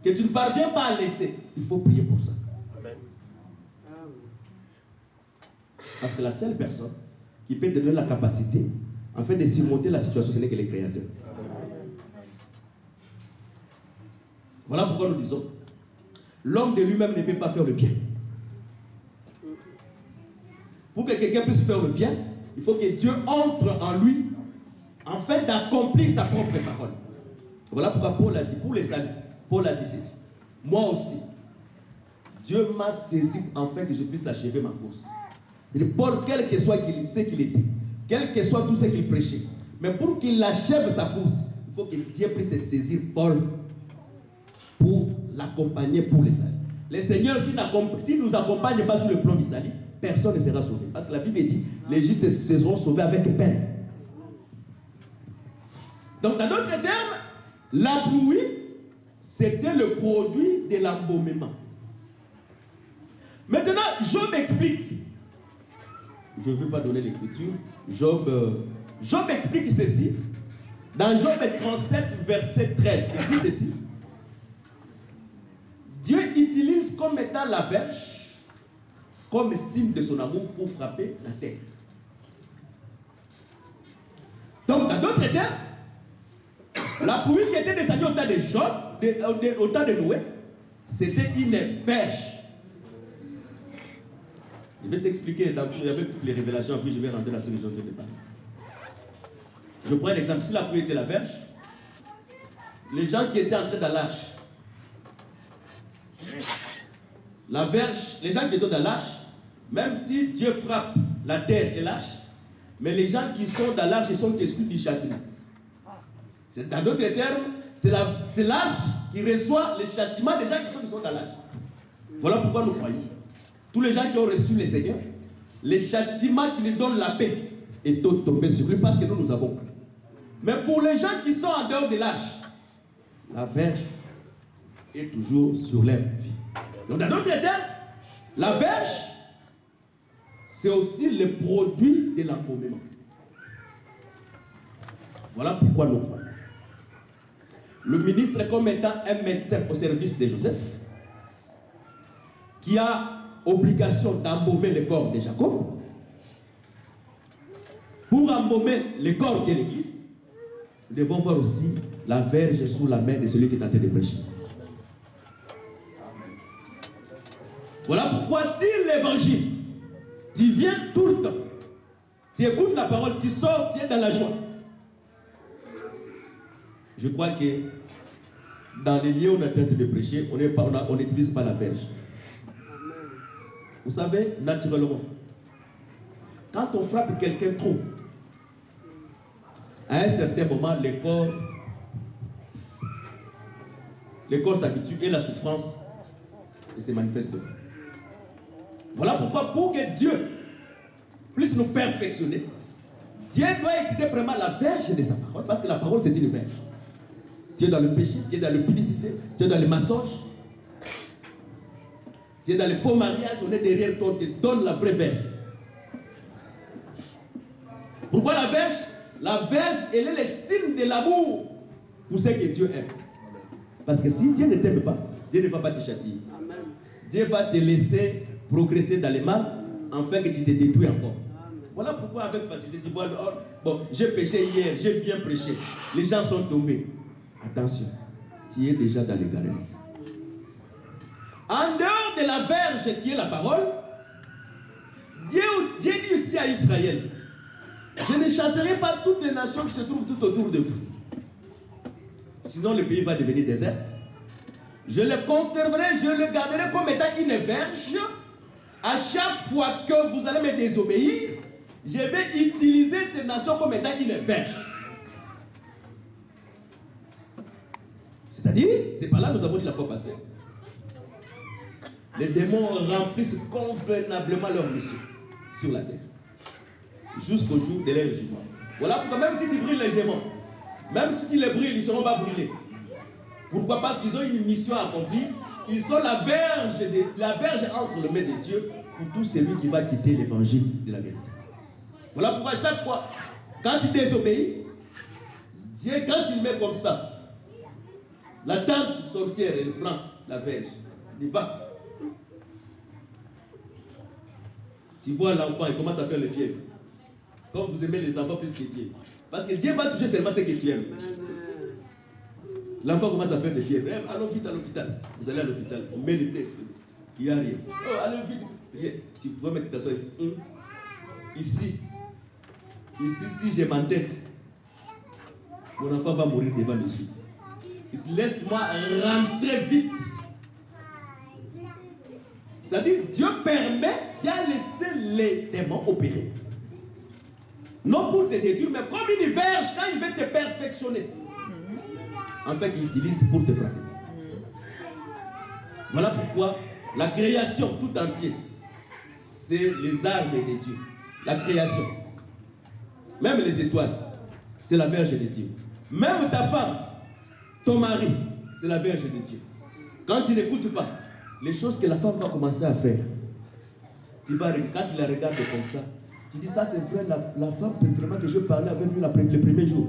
que tu ne parviens pas à laisser, il faut prier pour ça. Amen. Parce que la seule personne qui peut donner la capacité, en fait, de surmonter la situation, ce n'est que le Créateur. Amen. Voilà pourquoi nous disons, l'homme de lui-même ne peut pas faire le bien. Pour que quelqu'un puisse faire le bien, il faut que Dieu entre en lui, en fait d'accomplir sa propre parole. Voilà pourquoi Paul a dit, pour les saluts, Paul a dit ceci. Moi aussi, Dieu m'a saisi afin que je puisse achever ma course. Et Paul, quel que soit ce qu'il était, quel que soit tout ce qu'il prêchait, mais pour qu'il achève sa course, il faut que Dieu puisse saisir Paul pour l'accompagner pour les saluts. Le Seigneur, s'il ne nous accompagne pas sur le plan du salut, personne ne sera sauvé. Parce que la Bible dit, les justes seront sauvés avec peine. Donc, dans d'autres termes, la pluie, c'était le produit de l'embaumement. Maintenant, Job explique. Je ne veux pas donner l'écriture. Job explique ceci. Dans Job 37, verset 13, il dit ceci. Dieu utilise comme étant la verge comme signe de son amour pour frapper la terre. Donc, dans d'autres termes, la pluie qui était descendue au temps de Job, au temps de Noé, c'était une verge. Je vais t'expliquer avec toutes les révélations, puis je vais rentrer dans ce que je vais parler. Je prends un exemple. Si la pluie était la verge, les gens qui étaient entrés dans l'arche, la verge, les gens qui étaient dans l'arche, même si Dieu frappe la terre et l'arche, mais les gens qui sont dans l'arche, ils sont exclus du châtiment. Dans d'autres termes, c'est l'arche qui reçoit le châtiment des gens qui sont dans l'arche. Voilà pourquoi nous croyons. Tous les gens qui ont reçu le Seigneur, le châtiment qui lui donne la paix est tombé sur lui parce que nous avons cru. Mais pour les gens qui sont en dehors de l'arche, la verge est toujours sur leur vie. Donc dans d'autres termes, la verge, c'est aussi le produit de l'embaumement. Voilà pourquoi nous croyons. Le ministre, comme étant un médecin au service de Joseph, qui a obligation d'embaumer le corps de Jacob, pour embaumer le corps de l'Église, nous devons voir aussi la verge sous la main de celui qui est en train de prêcher. Voilà pourquoi si l'évangile, tu viens tout le temps, tu écoutes la parole, tu sors, tu es dans la joie. Je crois que dans les lieux où on est en train de prêcher, on n'utilise pas la verge. Vous savez, naturellement, quand on frappe quelqu'un trop, à un certain moment, le corps s'habitue et la souffrance se manifeste. Voilà pourquoi, pour que Dieu puisse nous perfectionner, Dieu doit utiliser vraiment la verge de sa parole, parce que la parole c'est une verge. Tu es dans le péché, tu es dans l'impunicité, tu es dans le mensonge, tu es dans le faux mariage, on est derrière toi, on te donne la vraie verge. Pourquoi la verge? La verge, elle est le signe de l'amour pour ce que Dieu aime. Parce que si Dieu ne t'aime pas, Dieu ne va pas te châtier. Dieu va te laisser progresser dans les mal, afin que tu te détruis encore. Voilà pourquoi avec facilité tu vois, oh, bon, j'ai péché hier, j'ai bien prêché, les gens sont tombés. Attention, tu es déjà dans l'égarement. En dehors de la verge qui est la parole, Dieu dit ici à Israël, je ne chasserai pas toutes les nations qui se trouvent tout autour de vous. Sinon le pays va devenir désert. Je le conserverai, je le garderai comme étant une verge. À chaque fois que vous allez me désobéir, je vais utiliser ces nations comme étant une verge. C'est-à-dire, c'est par là que nous avons dit la fois passée. Les démons remplissent convenablement leur mission sur la terre. Jusqu'au jour de leur jugement. Voilà pourquoi même si tu brûles les démons, même si tu les brûles, ils ne seront pas brûlés. Pourquoi? Parce qu'ils ont une mission à accomplir. Ils sont la verge entre les mains de Dieu pour tout celui qui va quitter l'évangile de la vérité. Voilà pourquoi chaque fois, quand il désobéit, Dieu, quand il met comme ça, la tante sorcière, elle prend la verge. Il dit, va. Tu vois l'enfant, il commence à faire le fièvre. Comme vous aimez les enfants plus que Dieu. Parce que Dieu va toucher seulement ce que tu aimes. L'enfant commence à faire des fièvres. Allons vite à l'hôpital. Vous allez à l'hôpital, on met les tests. Il n'y a rien. Oh, allez vite. Rien. Tu peux mettre ta soeur. Ici, si j'ai ma tête, mon enfant va mourir devant mes yeux. Laisse-moi rentrer vite. C'est-à-dire, Dieu a laissé les démons opérer. Non pour te détruire, mais comme une verge, quand il veut te perfectionner. En fait, il utilise pour te frapper. Voilà pourquoi la création tout entière, c'est les armes de Dieu. La création. Même les étoiles, c'est la verge de Dieu. Même ta femme, ton mari, c'est la verge de Dieu. Quand tu n'écoutes pas, les choses que la femme va commencer à faire, quand tu la regardes comme ça, tu dis, ça c'est vrai, la femme vraiment que je parlais avec lui le premier jour.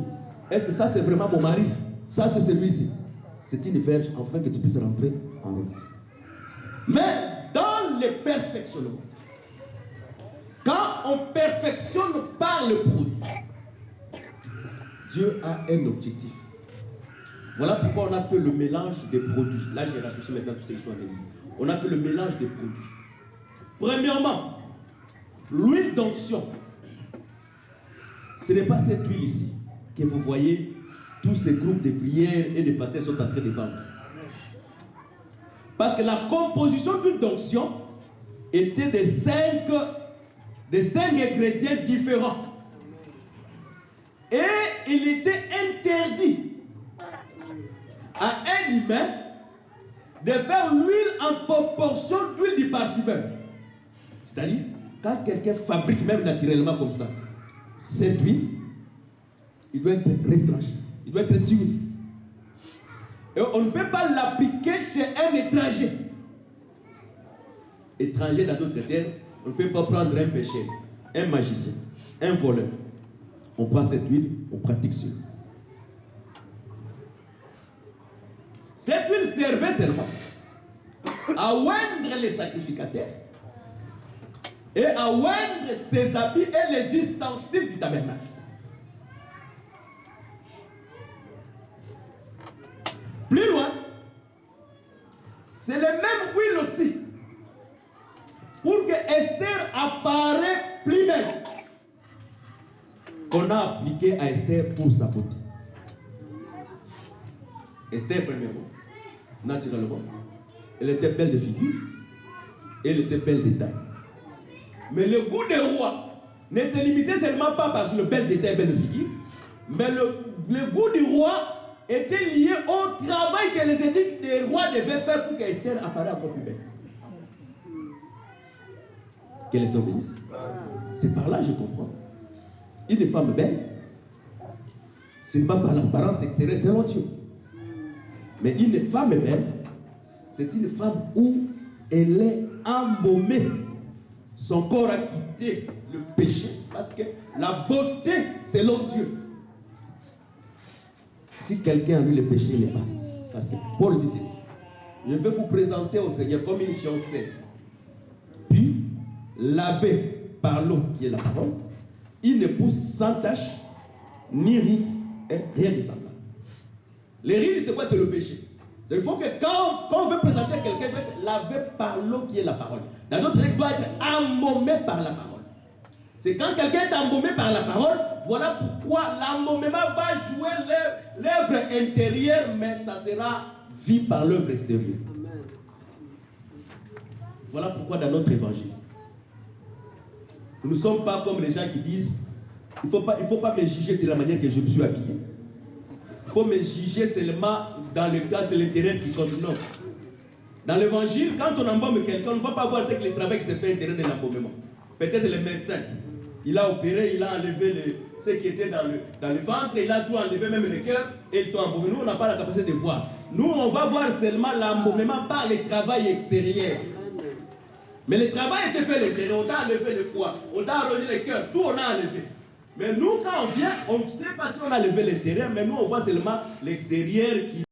Est-ce que ça c'est vraiment mon mari? Ça c'est celui-ci. C'est une verge afin que tu puisses rentrer en route. Mais dans le perfectionnement, quand on perfectionne par le produit, Dieu a un objectif. Voilà pourquoi on a fait le mélange des produits. Là, j'ai rassocié maintenant tout ce que je suis en train de dire. On a fait le mélange des produits. Premièrement, l'huile d'onction. Ce n'est pas cette huile ici que vous voyez, tous ces groupes de prières et de pasteurs sont en train de vendre. Parce que la composition d'huile d'onction était de 5 ingrédients différents. Et il était interdit à un humain de faire l'huile en proportion d'huile du parfumeur. C'est-à-dire, quand quelqu'un fabrique même naturellement comme ça, cette huile, il doit être retranché, il doit être tué. Et on ne peut pas l'appliquer chez un étranger. Étranger dans d'autres termes, on ne peut pas prendre un pécheur, un magicien, un voleur. On prend cette huile, on pratique sur lui. Cette huile servait seulement à oindre les sacrificateurs et à oindre ses habits et les ustensiles du tabernacle. Plus loin, c'est le même huile aussi pour que Esther apparaisse plus belle qu'on a appliqué à Esther pour sa beauté. Esther, premièrement, naturellement, elle était belle de figure et elle était belle de taille. Mais le goût des rois ne se limitait seulement pas par le bel de taille et belle de figure, mais le goût du roi était lié au travail que les édicts des rois devaient faire pour qu'Esther apparaisse encore plus belle. Que les Seigneur bénisse. C'est par là que je comprends. Une femme belle, ce n'est pas par l'apparence extérieure, c'est Dieu. Mais une femme belle, c'est une femme où elle est embaumée. Son corps a quitté le péché. Parce que la beauté, c'est l'autre Dieu. Si quelqu'un a vu le péché, il n'est pas. Parce que Paul dit ceci. je vais vous présenter au Seigneur comme une fiancée. Puis, laver par l'eau qui est la parole, une épouse sans tache, ni ride, et rien de semblable. Les rides, c'est quoi? C'est le péché. Il faut que quand on veut présenter quelqu'un, il doit être lavé par l'eau qui est la parole. Dans d'autres règles, il doit être embaumé par la parole. C'est quand quelqu'un est embaumé par la parole, voilà pourquoi l'embaumement va jouer l'œuvre intérieure, mais ça sera vu par l'œuvre extérieure. Voilà pourquoi dans notre évangile, nous ne sommes pas comme les gens qui disent il ne faut pas me juger de la manière que je me suis habillé. Il faut me juger seulement dans le cas, c'est l'intérieur qui compte. Non. Dans l'évangile, quand on embaume quelqu'un, on ne va pas voir ce que le travail qui s'est fait à l'intérieur de l'embaumement. Peut-être le médecin, il a opéré, il a enlevé ce qui était dans le ventre, il a tout enlevé, même le cœur, et il t'a embaumé. Nous, on n'a pas la capacité de voir. Nous, on va voir seulement l'embaumement par le travail extérieur. Mais le travail était fait à l'intérieur, on t'a enlevé le foie, on t'a enlevé le cœur, tout on a enlevé. Mais nous, quand on vient, on ne sait pas si on a levé l'intérieur, mais nous, on voit seulement l'extérieur qui